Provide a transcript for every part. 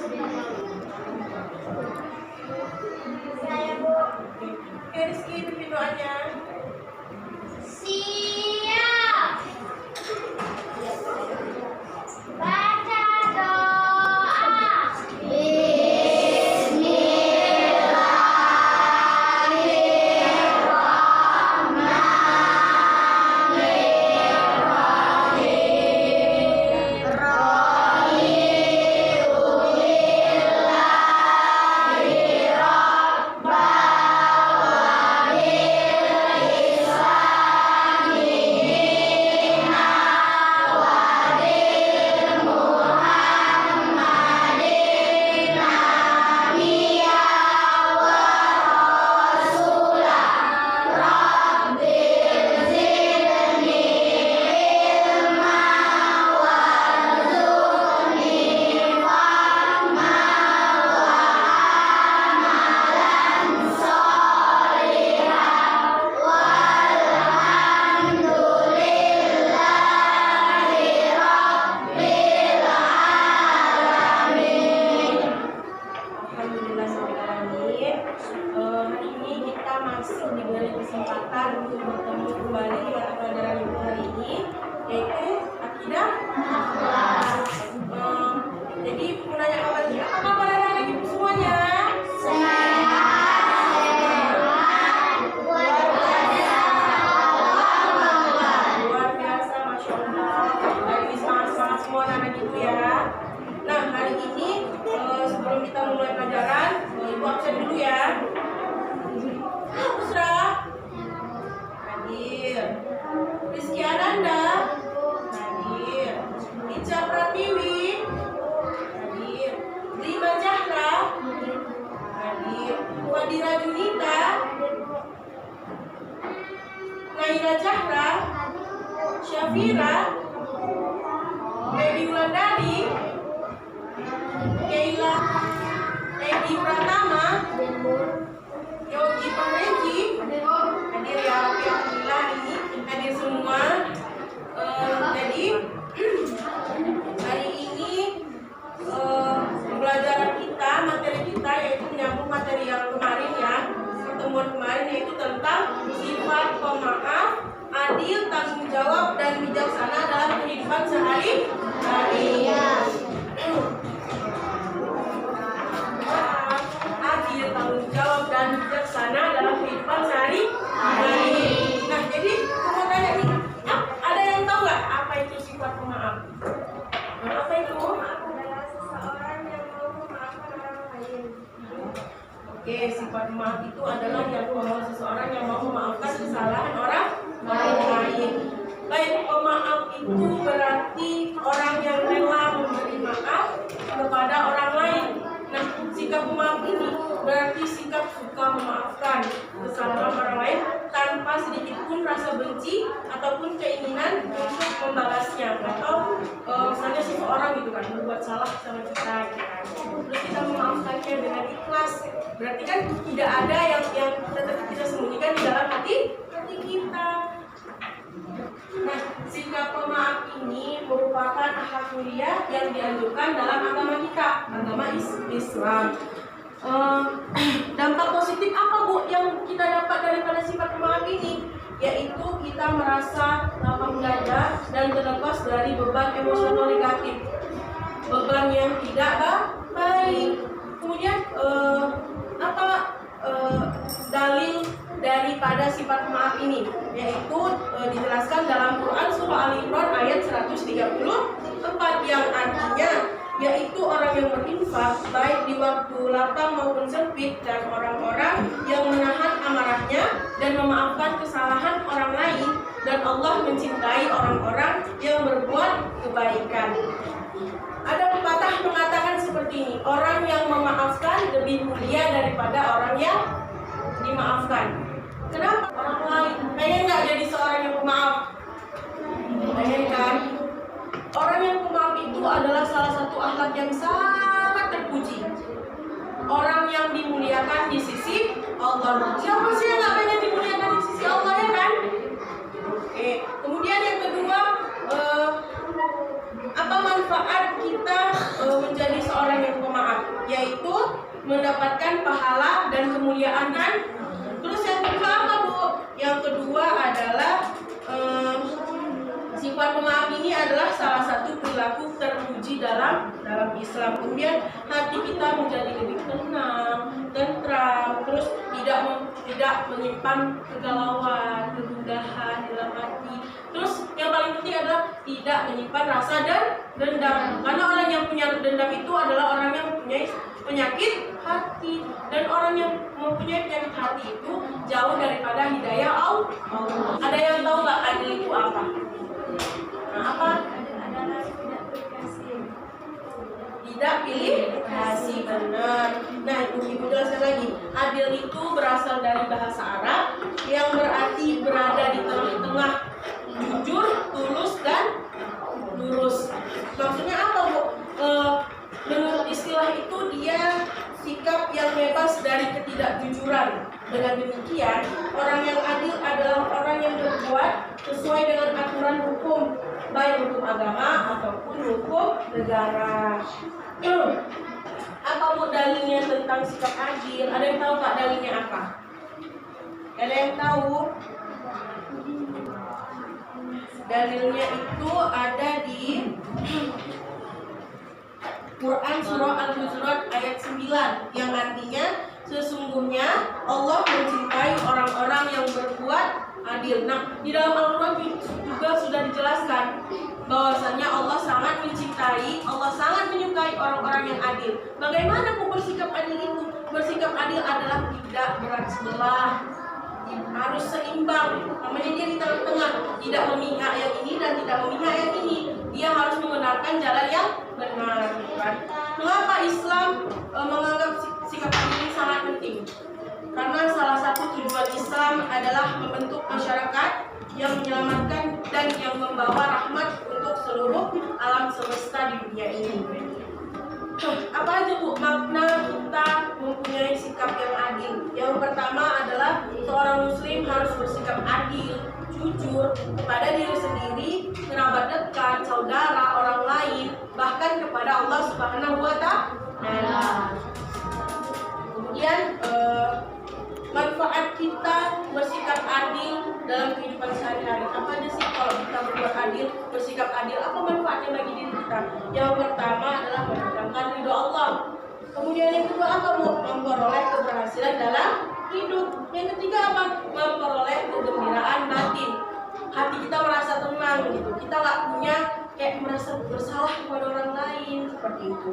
Saya, Bu. Oke, Rizky, pimpin doanya. Siap. Baca doa. Hari ini kita masih diberi kesempatan untuk bertemu kembali dengan pelajaran ibu hari ini, yaitu akidah. Jadi mau nanya kabarnya, apa kabar anak-anak ibu semuanya? Luar biasa, masya Allah. Hari ini semangat semua anak ibu ya. Nah, hari ini sebelum kita mulai pelajaran, ibu absen dulu ya. Pusra hadir, Rizky Ananda hadir, Ica Pratiwi hadir, Rima Zahra hadir, Fadira Junita, Naila Zahra, Syafira, Baby Wulandari, Keila, Edi Pratama, Yogi Pamreji hadir ya. Alhamdulillah ini hadir semua. Jadi hari ini pembelajaran kita, materi kita yaitu menyambung materi yang kemarin ya, pertemuan kemarin, yaitu tentang sifat pemaaf, adil, tanggung jawab dan bijaksana dalam kehidupan sehari-hari. Adil, tanggung jawab dan bijaksana dalam kehidupan sehari-hari. Nah, jadi mau tanya nih, ada yang tahu nggak apa itu sifat pemaaf? Apa itu? Adalah seseorang yang mau memaafkan orang lain. Oke, sifat pemaaf itu adalah seseorang yang mau memaafkan kesalahan orang lain. Baik, pemaaf itu berarti orang yang rela memberi maaf kepada orang lain. Nah, sikap pemaaf ini berarti sikap suka memaafkan kesalahan orang lain tanpa sedikit pun rasa benci ataupun keinginan untuk membalasnya. Atau misalnya seseorang gitu kan berbuat salah sama kita gitu kan, terus kita memaafkannya dengan ikhlas, berarti kan tidak ada yang tetap kita sembunyikan di dalam hati kita. Nah, sikap pemaaf ini merupakan akhlak mulia yang dianjurkan dalam agama kita, agama Islam. Dampak positif apa, Bu, yang kita dapat daripada sifat pemaaf ini? Yaitu kita merasa lapang dada dan terlepas dari beban emosional negatif, beban yang tidak baik. Kemudian dalil daripada sifat pemaaf ini, yaitu dijelaskan dalam Quran surah Al-Imran ayat 134 yang artinya yaitu orang yang berinfak baik di waktu lapang maupun sempit, dan orang-orang yang menahan amarahnya dan memaafkan kesalahan orang lain, dan Allah mencintai orang-orang yang berbuat kebaikan. Ada pepatah mengatakan seperti ini, orang yang memaafkan lebih mulia daripada orang yang dimaafkan. Kenapa? Orang lain pengen nggak jadi seorang yang pemaaf? Pengen kan? Orang yang pemaaf itu adalah salah satu akhlak yang sangat terpuji, orang yang dimuliakan di sisi Allah. Siapa sih yang nggak pengen dimuliakan di sisi Allah, ya kan? Oke. Kemudian yang kedua, apa manfaat kita menjadi seorang yang pemaaf? mendapatkan pahala dan kemuliaan kan? Terus yang kedua apa Bu? Yang kedua adalah sifat pemaaf ini adalah salah satu perilaku terpuji dalam Islam. Kemudian hati kita menjadi lebih tenang, tentram, terus tidak menyimpan kegalauan, kegundahan dalam hati. Terus yang paling penting adalah tidak menyimpan rasa dan dendam. Karena orang yang punya dendam itu adalah orang yang mempunyai penyakit hati, dan orang yang mempunyai penyakit hati itu jauh daripada hidayah Allah. Ada yang tahu nggak adil itu apa? Nah, apa? Tidak pilih kasih, benar. Nah, ibu jelaskan lagi. Adil itu berasal dari bahasa Arab yang berarti berada di tengah-tengah, jujur, tulus, dan lurus. Maksudnya apa, Bu? Menurut istilah itu dia sikap yang bebas dari ketidakjujuran. Dengan demikian, orang yang adil adalah orang yang berbuat sesuai dengan aturan hukum, baik hukum agama ataupun hukum negara. Apa Bu dalilnya tentang sikap adil? Ada yang tahu nggak dalilnya apa? Ada yang tahu? Dalilnya itu ada di Quran surah Al-Hujurat ayat 9 yang artinya sesungguhnya Allah mencintai orang-orang yang berbuat adil. Nah, di dalam Al-Quran juga sudah dijelaskan bahwasanya Allah sangat mencintai, Allah sangat menyukai orang-orang yang adil. Bagaimana bersikap adil itu? Bersikap adil adalah tidak berat sebelah, harus seimbang. Namanya dia di tengah-tengah, tidak memihak yang ini dan tidak memihak yang ini. Dia harus menggunakan jalan yang benar. Mengapa Islam menganggap sikap adil ini sangat penting? Karena salah satu tujuan Islam adalah membentuk masyarakat yang menyelamatkan dan yang membawa rahmat untuk seluruh alam semesta di dunia ini. Apa aja Bu makna kita mempunyai sikap yang adil? Yang pertama adalah seorang muslim harus bersikap adil, jujur kepada diri sendiri, kerabat dekat, saudara, orang lain, bahkan kepada Allah Subhanahu wa Ta'ala. Kemudian manfaat kita bersikap adil dalam kehidupan sehari-hari. Apa aja sih kalau kita berbuat adil, bersikap adil? Apa manfaatnya bagi diri kita? Yang pertama adalah mendatangkan ridho Allah. Kemudian yang kedua apa Bu? Memperoleh keberhasilan dalam hidup. Yang ketiga apa? Memperoleh kegembiraan batin. Hati kita merasa tenang gitu. Kita nggak punya kayak merasa bersalah kepada orang lain seperti itu.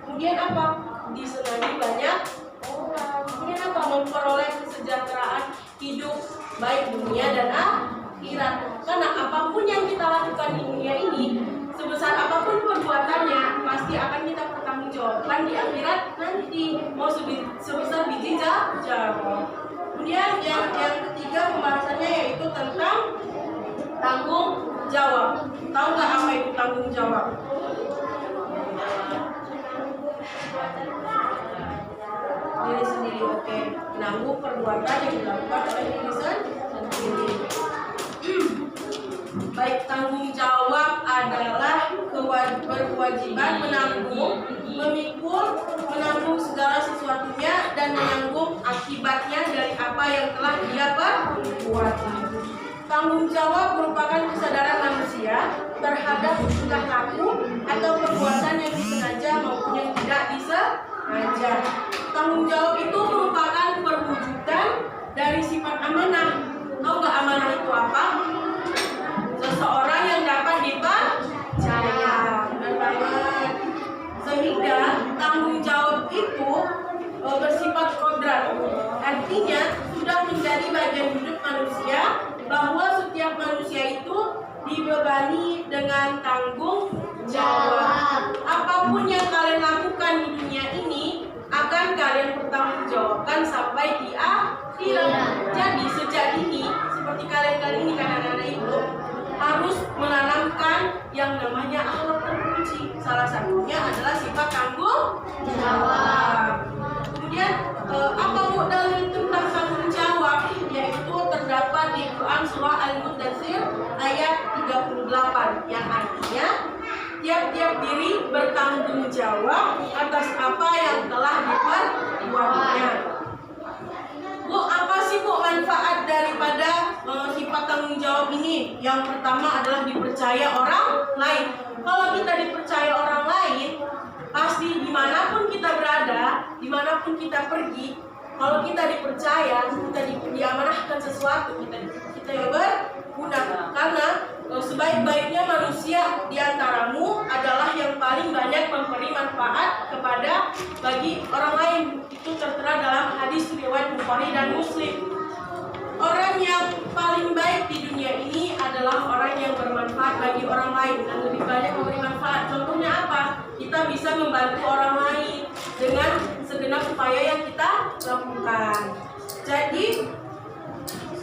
Kemudian apa? Disenangi banyak orang. Kemudian apa? Memperoleh kesejahteraan hidup baik dunia dan akhirat. Karena apapun yang kita lakukan di dunia ini, sebesar apapun perbuatannya, pasti akan kita pertanggungjawabkan di akhirat nanti. Mau sebesar biji jarum. Kemudian yang ketiga pembahasannya yaitu tentang tanggung jawab. Tahu nggak apa itu tanggung jawab? Diri sendiri, oke. Menanggung perbuatan yang dilakukan oleh diri sendiri. Baik, tanggung jawab adalah berkewajiban menanggung, memikul, menanggung segala sesuatunya dan menanggung akibatnya dari apa yang telah dia perbuat. Tanggung jawab merupakan kesadaran manusia terhadap tingkah laku atau perbuatan yang disengaja maupun yang tidak disengaja. Tanggung jawab itu merupakan perwujudan dari sifat amanah. Tahu nggak amanah itu apa? Seseorang yang dapat dipercaya. Benar banget. Sehingga tanggung jawab itu bersifat kodrat. Artinya sudah menjadi bagian hidup manusia, bahwa setiap manusia itu dibebani dengan tanggung jawab. Apapun yang kalian lakukan di dunia ini akan kalian pertanggungjawabkan sampai di akhirat. Jadi sejak dini, seperti kalian ini anak-anak itu harus menanamkan yang namanya akhlak terpuji. Salah satunya adalah sifat tanggung jawab. Kemudian apa dalil tentang tanggung jawab? Yaitu terdapat di Quran surah Al-Mudaththir ayat 38 yang artinya tiap-tiap diri bertanggung jawab atas apa yang telah diperbuat. Yang pertama adalah dipercaya orang lain. Kalau kita dipercaya orang lain, pasti dimanapun kita berada, dimanapun kita pergi, kalau kita dipercaya, kita diamanahkan sesuatu, kita yang berguna. Karena sebaik-baiknya manusia di antaramu adalah yang paling banyak memberi manfaat bagi orang lain. Itu tertera dalam hadis riwayat Bukhari dan Muslim. Orang yang paling baik di dunia ini adalah orang yang bermanfaat bagi orang lain dan lebih banyak memberi manfaat. Contohnya apa? Kita bisa membantu orang lain dengan segenap upaya yang kita lakukan. Jadi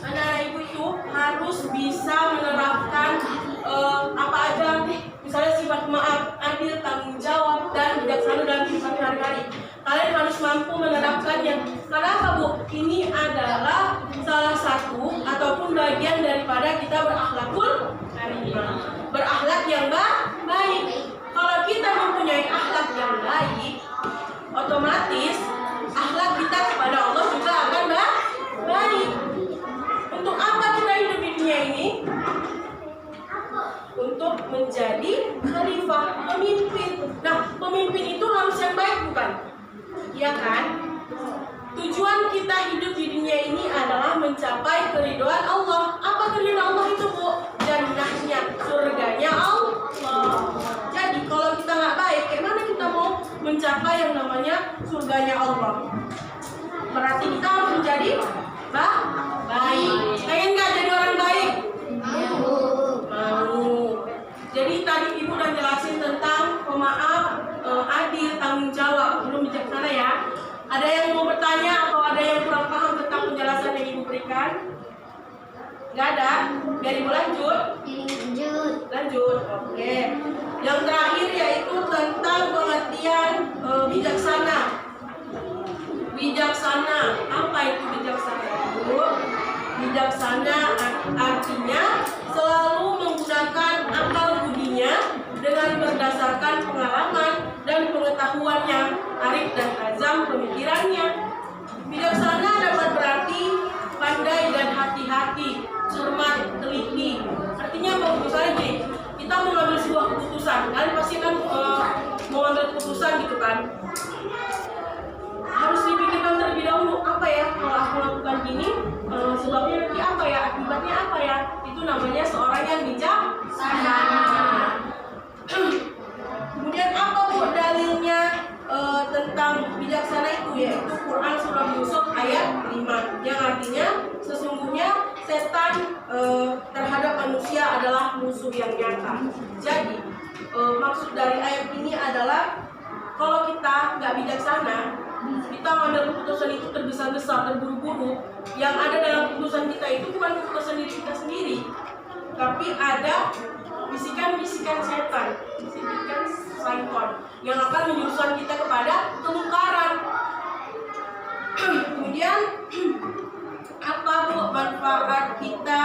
anak-anak ibu itu harus bisa menerapkan apa aja, misalnya sifat maaf, adil, tanggung jawab, dan bijaksana dalam kehidupan sehari-hari. Kalian harus mampu menerapkannya. Kenapa, Bu? Ini adalah salah satu ataupun bagian daripada kita berakhlakul karimah. Berakhlak yang baik. Kalau kita mempunyai akhlak yang baik, otomatis akhlak kita kepada Allah juga akan baik. Untuk apa kita hidup di dunia ini? Untuk menjadi khalifah, pemimpin. Nah, pemimpin itu harus yang baik, bukan? Iya kan? Tujuan kita hidup di dunia ini adalah mencapai keridhaan Allah. Apa keridhaan Allah itu, Bu? Jannahnya, surganya Allah. Jadi kalau kita nggak baik, gimana kita mau mencapai yang namanya surganya Allah? Berarti kita harus menjadi baik. Pengen nggak jadi orang baik? Mau. Jadi tadi Ibu udah jelasin tentang pemaaf, adil, tanggung jawab, belum bijaksana ya. Ada yang mau bertanya atau ada yang kurang paham tentang penjelasan yang Ibu berikan? Nggak ada? Biar Ibu lanjut. Lanjut. Oke. Yang terakhir yaitu tentang pengertian bijaksana. Bijaksana. Apa itu bijaksana, Ibu? Bijaksana artinya selalu menggunakan akal budinya dengan berdasarkan pengalaman dan pengetahuan yang arif dan azam pemikirannya. Bijaksana dapat berarti pandai dan hati-hati, cermat, teliti. Artinya misalnya gini, kita mau mengambil sebuah keputusan, kalian pasti kan mau ambil keputusan gitu kan, harus dipikirkan terlebih dahulu, apa ya kalau aku lakukan gini, sebabnya nanti apa ya, akibatnya apa ya. Itu namanya seorang yang bijaksana. Kemudian apa, Bu, dalilnya tentang bijaksana itu? Yaitu Quran surah Yusuf ayat 5, yang artinya sesungguhnya setan terhadap manusia adalah musuh yang nyata. Jadi maksud dari ayat ini adalah kalau kita nggak bijaksana, kita mengambil keputusan itu tergesa-gesa, terburu-buru, yang ada dalam keputusan kita itu bukan keputusan diri kita sendiri, tapi ada bisikan-bisikan setan, bisikan syaitan yang akan menjuruskan kita kepada kemungkaran. Kemudian apa, Bu, manfaat kita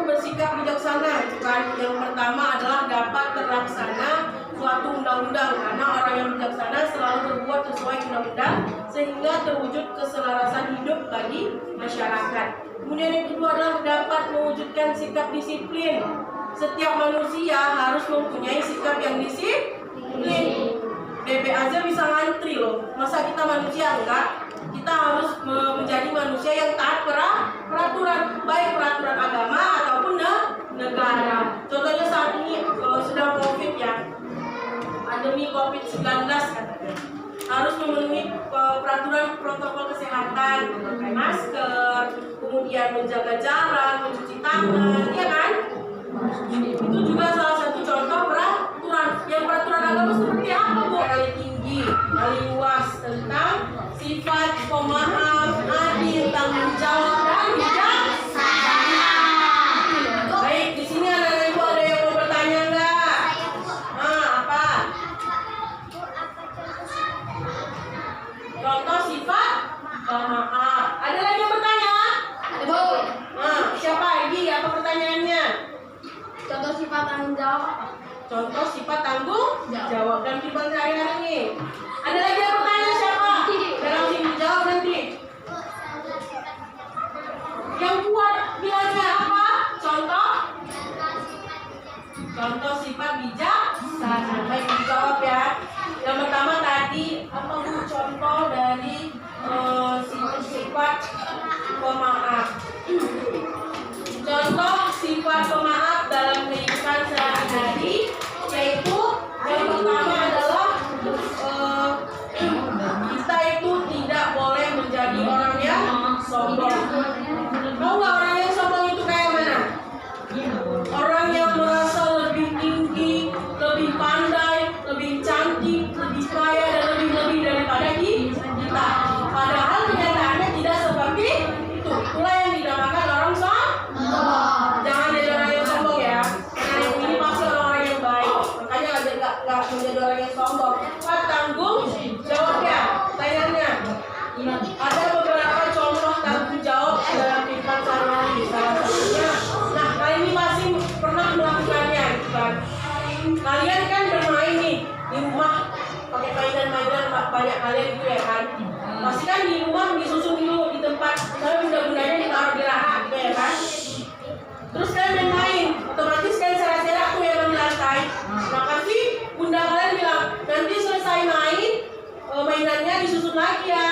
bersikap bijaksana? Kan yang pertama adalah dapat terlaksana suatu undang-undang, karena orang yang bijaksana selalu berbuat sesuai undang-undang sehingga terwujud keselarasan hidup bagi masyarakat. Kemudian yang kedua adalah dapat mewujudkan sikap disiplin. Setiap manusia harus mempunyai sikap yang disiplin. Bebek aja bisa ngantri loh, masa kita manusia enggak? Kita harus menjadi manusia yang taat peraturan, baik peraturan agama ataupun negara. Contohnya saat ini sedang COVID ya, pandemi COVID-19 katanya, harus memenuhi peraturan protokol kesehatan, memakai masker, kemudian menjaga jarak, mencuci tangan, ya kan? Itu juga salah satu contoh peraturan. Yang peraturan agama seperti apa, Bu? Paling tinggi, paling luas tentang sifat pemaaf, adil, tanggung jawab, dan bijaksana. Baik, di sini anak-anak Ibu ada yang mau bertanya nggak? Apa? Contoh sifat pemaaf. Ada lagi yang bertanya? Ada, Bu. Siapa lagi? Apa pertanyaannya? Contoh sifat tanggung jawab. Contoh sifat tanggung jawab dan kehidupan sehari-hari ini. Ada lagi yang bertanya siapa? Jangan langsung dijawab nanti. sifat pemaaf. Contoh sifat pemaaf dalam kehidupan sehari-hari yaitu yang pertama adalah kita itu tidak boleh menjadi orang yang sombong. Tahu nggak orang yang sombong itu kayak mana? Orang yang merasa lebih tinggi, lebih pandai, lebih cantik, lebih kaya dan lebih daripada kita. Padahal kenyataannya tidak seperti itu. Itulah yang dinamakan orang sombong. Jangan jadi orang yang sombong ya. Karena yang ini pasti orang yang baik. Makanya nggak menjadi orang yang sombong. Tanggung jawab ya. Pertanyaannya, ada beberapa contoh tanggung jawab dalam kehidupan sehari-hari. Salah satunya, nah kalian ini pasti pernah melakukannya, kan? Kalian kan bermain nih di rumah pakai mainan-mainan banyak kalian gitu ya kan? Pasti kan di rumah disusun dulu di tempat, lalu benda-bendanya ditaruh di rak gitu ya kan? Terus kalian main, otomatis kan serak-serak tuh yang di lantai. Nah pasti bunda kalian bilang nanti selesai main mainannya disusun lagi ya.